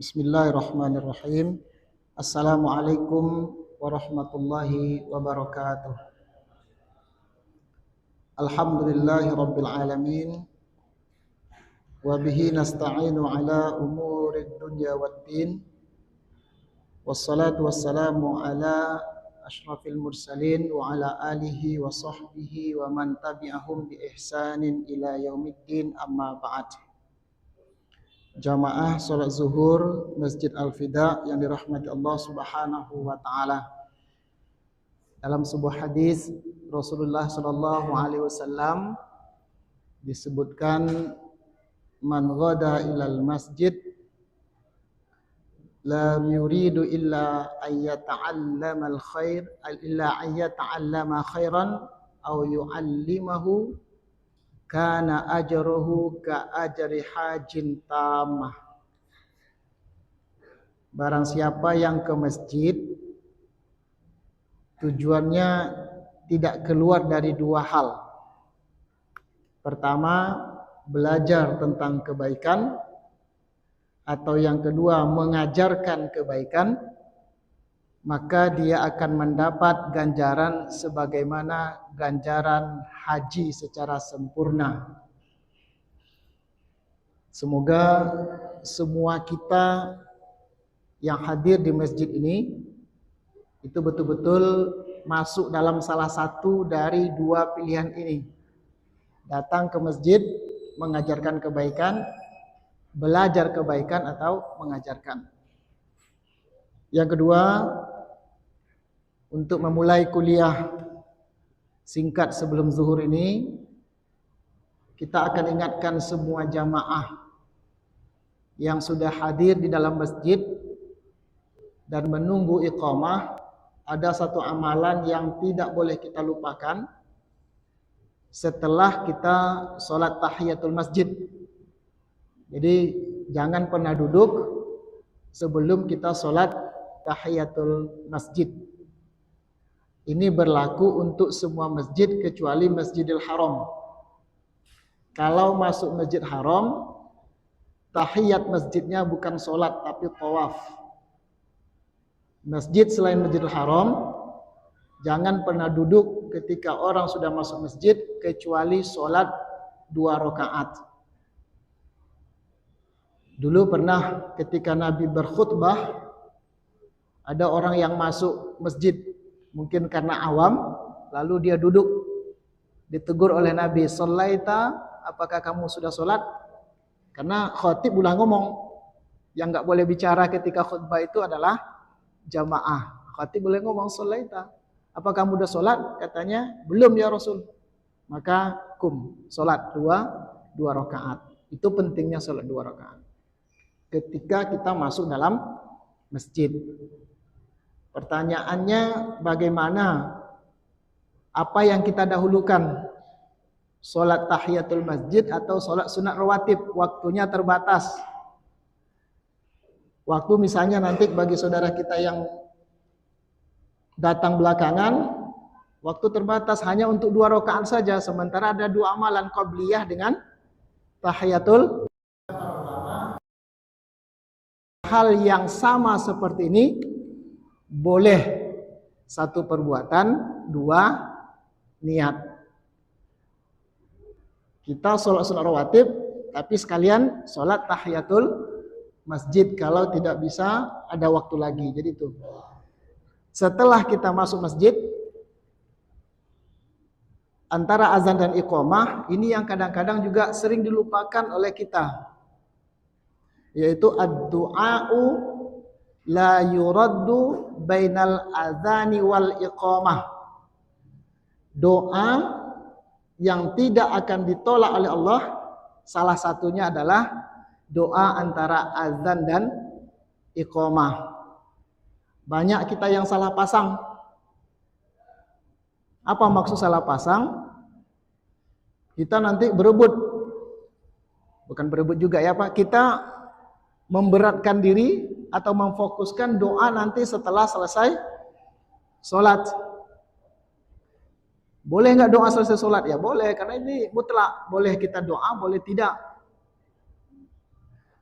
Bismillahirrahmanirrahim. Assalamualaikum warahmatullahi wabarakatuh. Alhamdulillahi rabbil alamin. Wa bihi nasta'inu ala umurid dunya waddin. Wassalatu wassalamu ala asyrafil mursalin wa ala alihi wa sahbihi wa man tabi'ahum bi ihsanin ila yaumiddin, amma ba'd. Jamaah salat zuhur Masjid Al-Fida yang dirahmati Allah Subhanahu wa taala. Dalam sebuah hadis Rasulullah sallallahu alaihi wasallam disebutkan, man ghada ilal masjid la yuridu illa ayyata'allama al-khair illa ayyata'allama khairan aw yu'allimahu kana ajruhu ka ajri hajin tamah. Barang siapa yang ke masjid tujuannya tidak keluar dari dua hal. Pertama, belajar tentang kebaikan, atau yang kedua mengajarkan kebaikan, maka dia akan mendapat ganjaran sebagaimana ganjaran haji secara sempurna. Semoga semua kita yang hadir di masjid ini itu betul-betul masuk dalam salah satu dari dua pilihan ini. Datang ke masjid mengajarkan kebaikan, belajar kebaikan atau mengajarkan. Yang kedua, untuk memulai kuliah singkat sebelum zuhur ini, kita akan ingatkan semua jamaah yang sudah hadir di dalam masjid dan menunggu iqamah. Ada satu amalan yang tidak boleh kita lupakan setelah kita sholat tahiyatul masjid. Jadi jangan pernah duduk sebelum kita sholat tahiyatul masjid. Ini berlaku untuk semua masjid kecuali Masjidil Haram. Kalau masuk Masjid Haram, tahiyat masjidnya bukan sholat tapi tawaf. Masjid selain Masjidil Haram, jangan pernah duduk ketika orang sudah masuk masjid kecuali sholat 2 rakaat. Dulu pernah ketika Nabi berkhutbah, ada orang yang masuk masjid mungkin karena awam, lalu dia duduk, ditegur oleh Nabi, "Shallaita, apakah kamu sudah sholat?" Karena khatib udah ngomong, yang enggak boleh bicara ketika khutbah itu adalah jamaah. Khatib boleh ngomong, "Shallaita, apa kamu sudah sholat?" Katanya, "Belum ya Rasul." Maka sholat 2 rakaat. Itu pentingnya sholat 2 rakaat ketika kita masuk dalam masjid. Pertanyaannya, bagaimana? Apa yang kita dahulukan? Sholat tahiyatul masjid atau sholat sunat rawatib? Waktunya terbatas. Waktu misalnya nanti bagi saudara kita yang datang belakangan, waktu terbatas hanya untuk 2 rakaat saja. Sementara ada 2 amalan qabliyah dengan tahiyatul. Hal yang sama seperti ini boleh 1 perbuatan, 2 niat. Kita sholat sunat rawatib, tapi sekalian sholat tahiyatul masjid kalau tidak bisa ada waktu lagi. Jadi itu. Setelah kita masuk masjid, antara azan dan iqamah, ini yang kadang-kadang juga sering dilupakan oleh kita, yaitu ad-du'a'u la yuraddu bainal azani wal iqamah. Doa yang tidak akan ditolak oleh Allah, salah satunya adalah doa antara azan dan iqamah. Banyak kita yang salah pasang. Apa maksud salah pasang? Kita nanti berebut. Bukan berebut juga ya Pak. Kita memberatkan diri atau memfokuskan doa nanti setelah selesai sholat. Boleh nggak doa selesai sholat? Ya boleh, karena ini mutlak. Boleh kita doa, boleh tidak.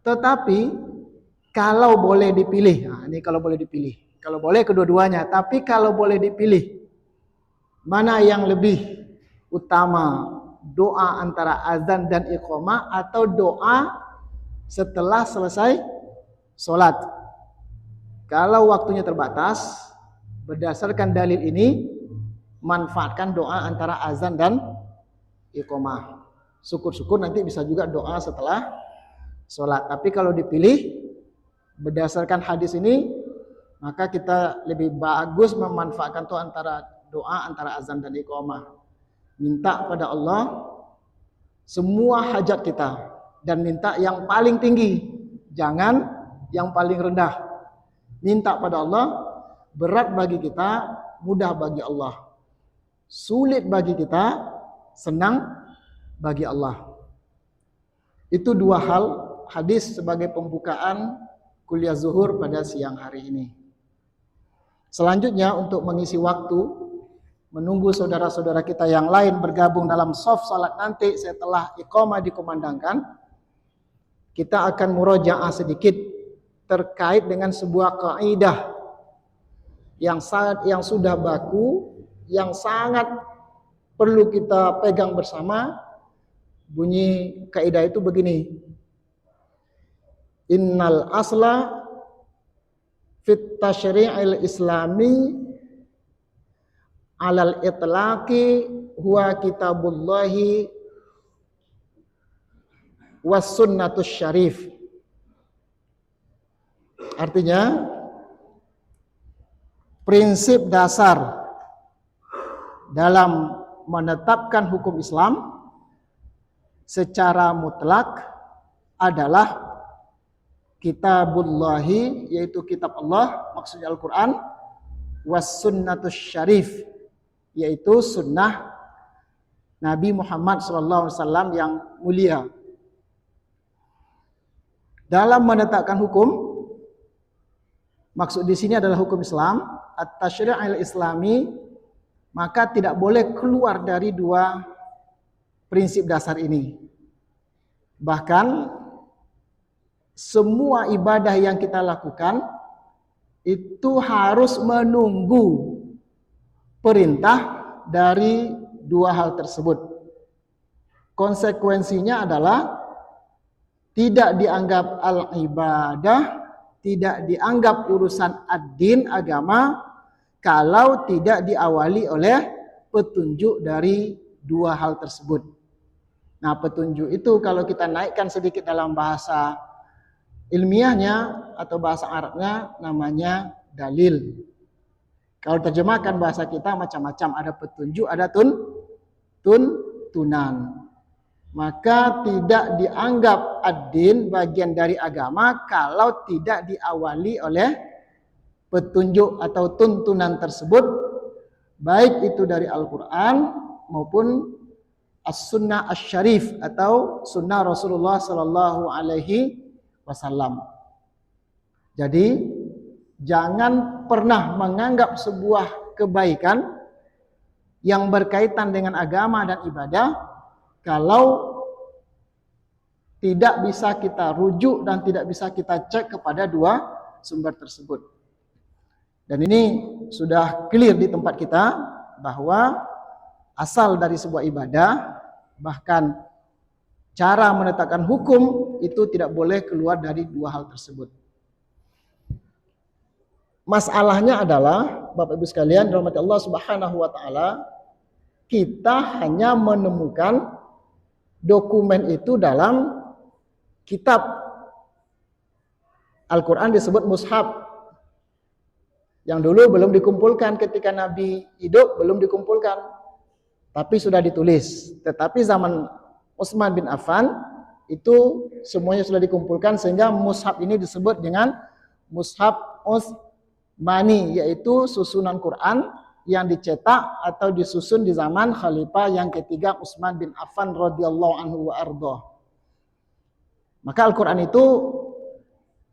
Tetapi Kalau boleh dipilih, nah, ini kalau boleh dipilih. Kalau boleh kedua-duanya, tapi kalau boleh dipilih, mana yang lebih utama? Doa antara azan dan iqamah atau doa setelah selesai sholat? Kalau waktunya terbatas, berdasarkan dalil ini, manfaatkan doa antara azan dan iqamah. Syukur-syukur nanti bisa juga doa setelah sholat. Tapi kalau dipilih, berdasarkan hadis ini, maka kita lebih bagus memanfaatkan doa antara azan dan iqamah. Minta pada Allah semua hajat kita dan minta yang paling tinggi, jangan yang paling rendah. Minta pada Allah, berat bagi kita, mudah bagi Allah. Sulit bagi kita, senang bagi Allah. Itu dua hal hadis sebagai pembukaan kuliah zuhur pada siang hari ini. Selanjutnya untuk mengisi waktu, menunggu saudara-saudara kita yang lain bergabung dalam shaf salat nanti setelah iqamah dikumandangkan, kita akan murojaah sedikit terkait dengan sebuah kaidah yang sudah baku, yang sangat perlu kita pegang bersama. Bunyi kaidah itu begini: innal asla fit tasyri'il islami alal itlaqi huwa kitabullahi was sunnatus syarif. Artinya, prinsip dasar dalam menetapkan hukum Islam secara mutlak adalah kitabullahi, yaitu kitab Allah, maksudnya Al-Quran, was sunnatus syarif, yaitu sunnah Nabi Muhammad SAW yang mulia. Dalam menetapkan hukum, maksud di sini adalah hukum Islam, at-tasyri' al-islami, maka tidak boleh keluar dari dua prinsip dasar ini. Bahkan semua ibadah yang kita lakukan itu harus menunggu perintah dari dua hal tersebut. Konsekuensinya adalah tidak dianggap al-ibadah, tidak dianggap urusan ad-din, agama, kalau tidak diawali oleh petunjuk dari dua hal tersebut. Nah, petunjuk itu kalau kita naikkan sedikit dalam bahasa ilmiahnya atau bahasa Arabnya namanya dalil. Kalau terjemahkan bahasa kita macam-macam, ada petunjuk, ada tuntunan. Maka tidak dianggap ad-din, bagian dari agama, kalau tidak diawali oleh petunjuk atau tuntunan tersebut, baik itu dari Al-Quran maupun as-sunnah asy-syarif atau sunnah Rasulullah sallallahu alaihi wasallam. Jadi jangan pernah menganggap sebuah kebaikan yang berkaitan dengan agama dan ibadah kalau tidak bisa kita rujuk dan tidak bisa kita cek kepada dua sumber tersebut. Dan ini sudah clear di tempat kita bahwa asal dari sebuah ibadah, bahkan cara menetapkan hukum itu tidak boleh keluar dari dua hal tersebut. Masalahnya adalah, Bapak Ibu sekalian, rahmat Allah Subhanahu wa taala, kita hanya menemukan dokumen itu dalam kitab. Al-Quran disebut mushaf. Yang dulu belum dikumpulkan ketika Nabi hidup, belum dikumpulkan. Tapi sudah ditulis. Tetapi zaman Utsman bin Affan itu semuanya sudah dikumpulkan, sehingga mushaf ini disebut dengan mushaf Utsmani, yaitu susunan Quran yang dicetak atau disusun di zaman khalifah yang ketiga Utsman bin Affan radhiyallahu anhu wa ardhah. Maka Al-Quran itu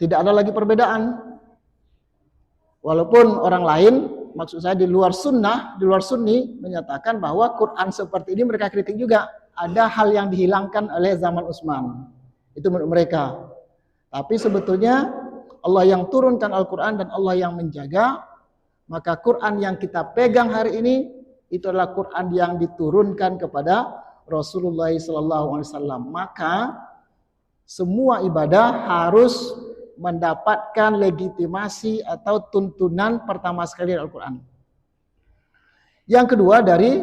tidak ada lagi perbedaan. Walaupun orang lain, maksud saya di luar sunnah, di luar sunni, menyatakan bahwa Quran seperti ini mereka kritik juga. Ada hal yang dihilangkan oleh zaman Utsman. Itu menurut mereka. Tapi sebetulnya Allah yang turunkan Al-Quran dan Allah yang menjaga, maka Quran yang kita pegang hari ini itu adalah Quran yang diturunkan kepada Rasulullah SAW. Maka semua ibadah harus mendapatkan legitimasi atau tuntunan pertama sekali dari Al-Quran. Yang kedua dari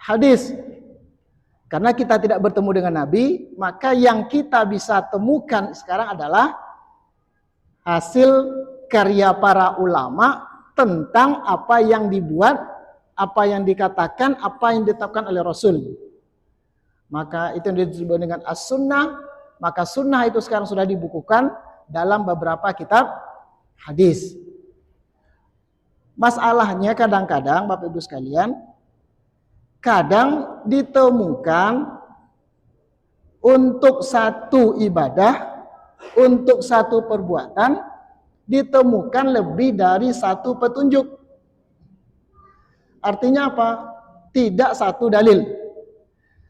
hadis. Karena kita tidak bertemu dengan Nabi, maka yang kita bisa temukan sekarang adalah hasil karya para ulama tentang apa yang dibuat, apa yang dikatakan, apa yang ditetapkan oleh Rasul. Maka itu yang disebut dengan as-sunnah. Maka sunnah itu sekarang sudah dibukukan dalam beberapa kitab hadis. Masalahnya kadang-kadang Bapak Ibu sekalian, kadang ditemukan untuk satu ibadah, untuk satu perbuatan, ditemukan lebih dari satu petunjuk. Artinya apa? Tidak satu dalil,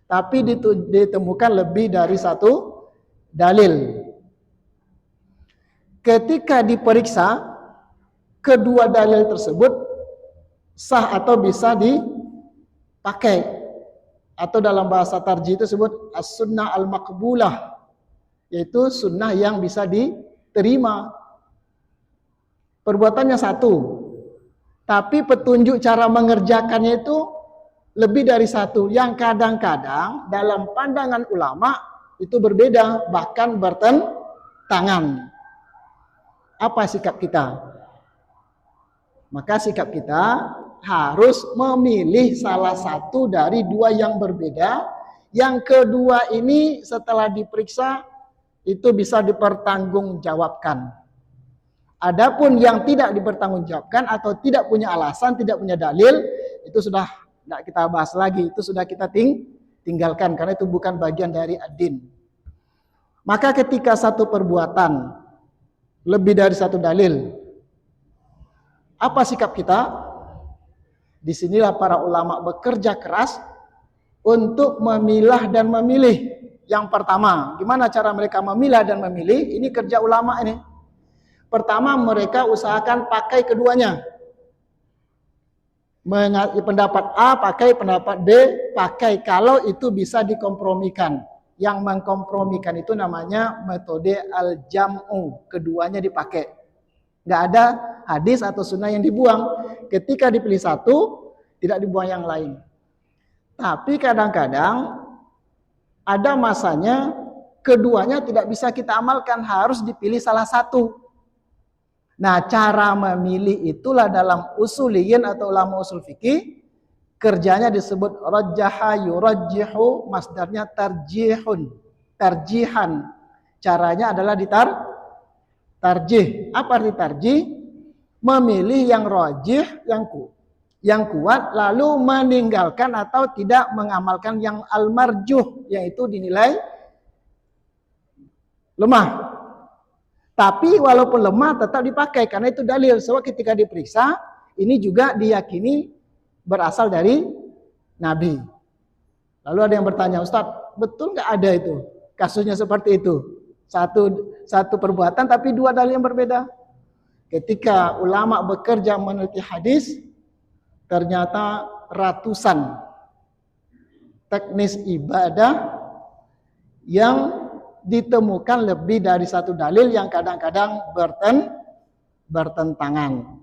tapi ditemukan lebih dari satu dalil. Ketika diperiksa, kedua dalil tersebut sah atau bisa dipakai, atau dalam bahasa tarjih itu disebut as-sunnah al-maqbulah, yaitu sunnah yang bisa diterima. Perbuatannya satu, tapi petunjuk cara mengerjakannya itu lebih dari satu, yang kadang-kadang dalam pandangan ulama itu berbeda, bahkan bertentangan. Apa sikap kita? Maka sikap kita harus memilih salah satu dari dua yang berbeda. Yang kedua ini setelah diperiksa itu bisa dipertanggungjawabkan. Adapun yang tidak dipertanggungjawabkan atau tidak punya alasan, tidak punya dalil, itu sudah tidak kita bahas lagi, itu sudah kita tinggalkan karena itu bukan bagian dari ad-din. Maka ketika satu perbuatan lebih dari satu dalil, apa sikap kita? Disinilah para ulama bekerja keras untuk memilah dan memilih. Yang pertama, gimana cara mereka memilah dan memilih? Ini kerja ulama ini. Pertama, mereka usahakan pakai keduanya. Pendapat A pakai, pendapat B pakai, kalau itu bisa dikompromikan. Yang mengkompromikan itu namanya metode al-jam'u, keduanya dipakai. Nggak ada hadis atau sunnah yang dibuang. Ketika dipilih satu, tidak dibuang yang lain. Tapi kadang-kadang ada masanya keduanya tidak bisa kita amalkan, harus dipilih salah satu. Nah, cara memilih itulah dalam usuliyin atau ulama usul fikih, kerjanya disebut rajjaha yurajjihu, masdarnya tarjihun, tarjihan. Caranya adalah tarjih. Apa arti tarjih? Memilih yang rajih, yang kuat, lalu meninggalkan atau tidak mengamalkan yang al-marjuh, yaitu dinilai lemah. Tapi walaupun lemah tetap dipakai karena itu dalil. Sebab ketika diperiksa, ini juga diyakini berasal dari Nabi. Lalu ada yang bertanya, Ustadz, betul nggak ada itu? Kasusnya seperti itu. Satu perbuatan tapi dua dalil yang berbeda. Ketika ulama bekerja meneliti hadis, ternyata ratusan teknis ibadah yang ditemukan lebih dari satu dalil yang kadang-kadang bertentangan.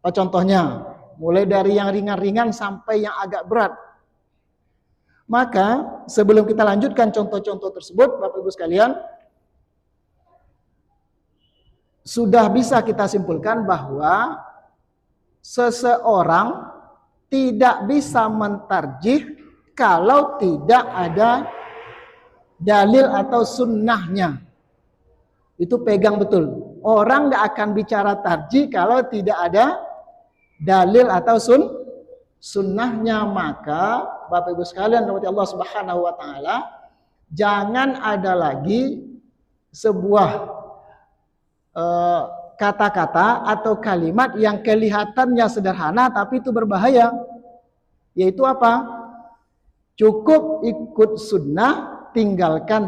Apa contohnya? Mulai dari yang ringan-ringan sampai yang agak berat. Maka sebelum kita lanjutkan contoh-contoh tersebut, Bapak Ibu sekalian, sudah bisa kita simpulkan bahwa seseorang tidak bisa mentarjih kalau tidak ada dalil atau sunnahnya. Itu pegang betul. Orang nggak akan bicara tarjih kalau tidak ada dalil atau sunnahnya. Maka Bapak Ibu sekalian rahmati Allah Subhanahu wa taala, jangan ada lagi sebuah kata-kata atau kalimat yang kelihatannya sederhana tapi itu berbahaya. Yaitu apa? Cukup ikut sunnah, tinggalkan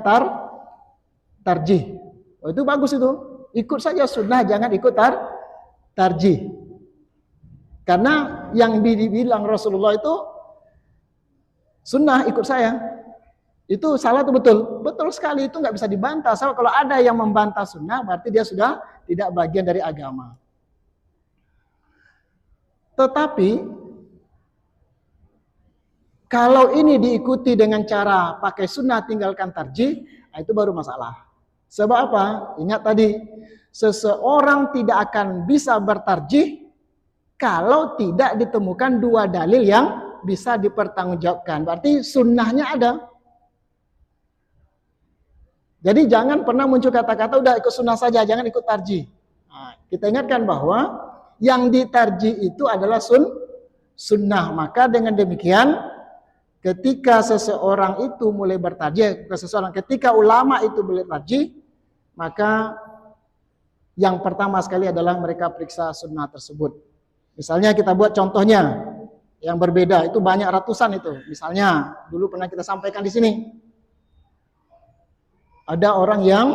tarjih. Oh, itu bagus itu. Ikut saja sunnah, jangan ikut tarjih. Karena yang dibilang Rasulullah itu sunnah, ikut saya. Itu salah atau betul? Betul sekali, itu nggak bisa dibantah. So, kalau ada yang membantah sunnah, berarti dia sudah tidak bagian dari agama. Tetapi kalau ini diikuti dengan cara pakai sunnah tinggalkan tarjih, itu baru masalah. Sebab apa? Ingat tadi, seseorang tidak akan bisa bertarjih kalau tidak ditemukan dua dalil yang bisa dipertanggungjawabkan. Berarti sunnahnya ada. Jadi jangan pernah muncul kata-kata udah ikut sunnah saja, jangan ikut tarjih. Nah, kita ingatkan bahwa yang ditarjih itu adalah sunnah. Maka dengan demikian, ketika seseorang itu mulai bertarjih, ketika ulama itu mulai tarjih, maka yang pertama sekali adalah mereka periksa sunnah tersebut. Misalnya kita buat contohnya yang berbeda, itu banyak ratusan itu. Misalnya dulu pernah kita sampaikan di sini. Ada orang yang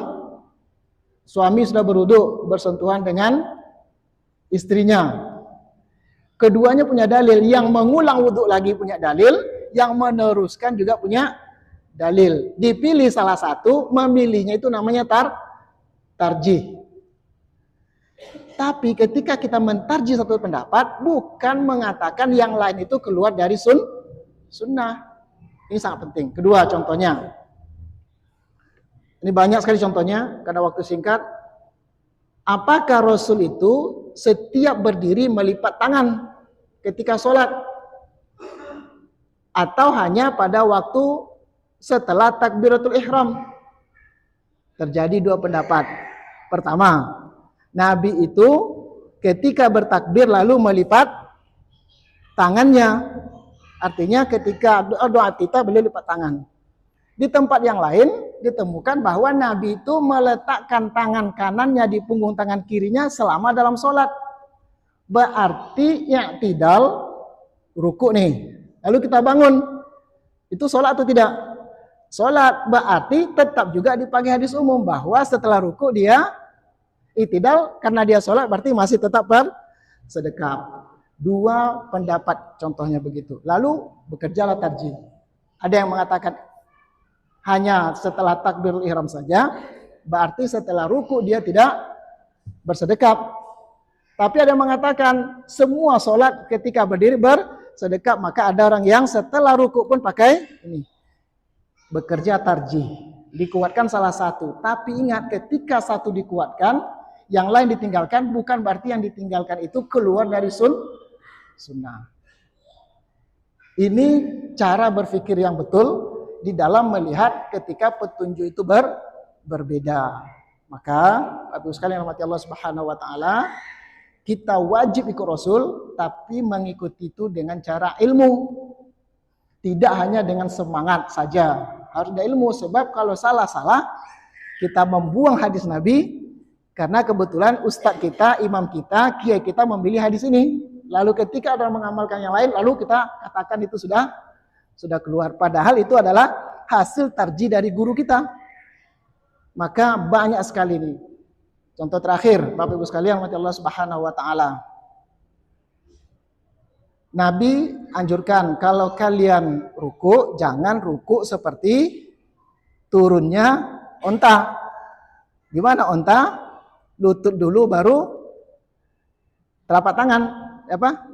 suami sudah berwudu bersentuhan dengan istrinya. Keduanya punya dalil, yang mengulang wudu lagi punya dalil, yang meneruskan juga punya dalil. Dipilih salah satu, memilihnya itu namanya tarjih. Tapi ketika kita mentarjih satu pendapat, bukan mengatakan yang lain itu keluar dari sunnah. Ini sangat penting. Kedua contohnya. Ini banyak sekali contohnya, karena waktu singkat. Apakah Rasul itu setiap berdiri melipat tangan ketika sholat? Atau hanya pada waktu setelah takbiratul ihram? Terjadi dua pendapat. Pertama, Nabi itu ketika bertakbir lalu melipat tangannya. Artinya ketika doa kita beliau lipat tangan. Di tempat yang lain ditemukan bahwa Nabi itu meletakkan tangan kanannya di punggung tangan kirinya selama dalam sholat. Berarti i'tidal ruku nih. Lalu kita bangun. Itu sholat atau tidak? Sholat. Berarti tetap juga dipakai hadis umum bahwa setelah ruku dia i'tidal, karena dia sholat berarti masih tetap bersedekap. Dua pendapat contohnya begitu. Lalu bekerjalah tarjih. Ada yang mengatakan hanya setelah takbirul ihram saja, berarti setelah ruku dia tidak bersedekap. Tapi ada yang mengatakan semua sholat ketika berdiri bersedekap. Maka ada orang yang setelah ruku pun pakai ini, bekerja tarjih. Dikuatkan salah satu. Tapi ingat, ketika satu dikuatkan, yang lain ditinggalkan, bukan berarti yang ditinggalkan itu keluar dari sunnah. Ini cara berpikir yang betul di dalam melihat ketika petunjuk itu berbeda. Maka Bapak Ibu sekalian rahmati Allah Subhanahu wa taala, kita wajib ikut Rasul, tapi mengikuti itu dengan cara ilmu. Tidak hanya dengan semangat saja, harus ada ilmu. Sebab kalau salah-salah kita membuang hadis Nabi, karena kebetulan ustadz kita, imam kita, kiai kita memilih hadis ini. Lalu ketika ada mengamalkan yang lain, lalu kita katakan itu sudah keluar. Padahal itu adalah hasil tarjih dari guru kita. Maka banyak sekali ini. Contoh terakhir, Bapak Ibu sekalian, rahmati Allah Subhanahu wa taala. Nabi anjurkan kalau kalian ruku, jangan ruku seperti turunnya onta. Gimana onta? Lutut dulu baru telapak tangan.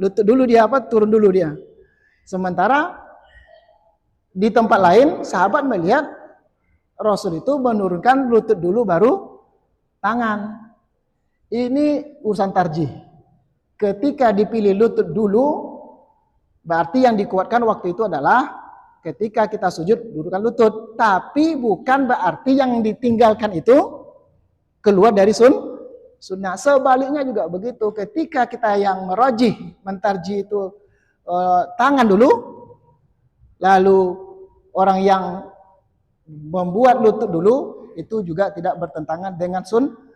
Lutut dulu dia turun dulu dia. Sementara di tempat lain sahabat melihat Rasul itu menurunkan lutut dulu baru tangan. Ini urusan tarjih. Ketika dipilih lutut dulu, berarti yang dikuatkan waktu itu adalah ketika kita sujud dudukkan lutut. Tapi bukan berarti yang ditinggalkan itu keluar dari sunnah. Sebaliknya juga begitu. Ketika kita yang merajih, mentarjih itu tangan dulu, lalu orang yang membuat lutut dulu, itu juga tidak bertentangan dengan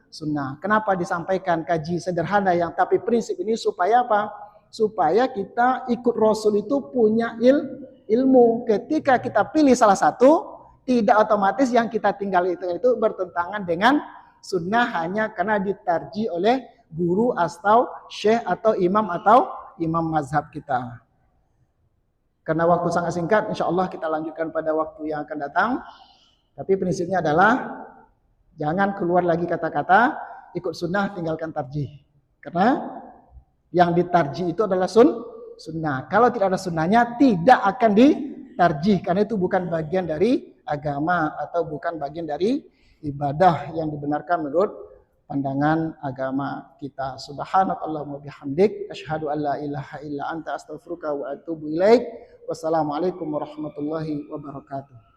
sunnah. Kenapa disampaikan kaji sederhana yang tapi prinsip ini supaya apa? Supaya kita ikut Rasul itu punya ilmu. Ketika kita pilih salah satu, tidak otomatis yang kita tinggal itu bertentangan dengan sunnah hanya karena ditarji oleh guru atau syekh atau imam mazhab kita. Karena waktu sangat singkat, insya Allah kita lanjutkan pada waktu yang akan datang. Tapi prinsipnya adalah jangan keluar lagi kata-kata ikut sunnah tinggalkan tarjih. Karena yang ditarjih itu adalah sunnah. Kalau tidak ada sunnahnya tidak akan ditarjih. Karena itu bukan bagian dari agama atau bukan bagian dari ibadah yang dibenarkan menurut pandangan agama kita. Subhanakallahumma bihamdik asyhadu an la ilaha illa anta astaghfiruka wa atubu ilaik. Wassalamualaikum warahmatullahi wabarakatuh.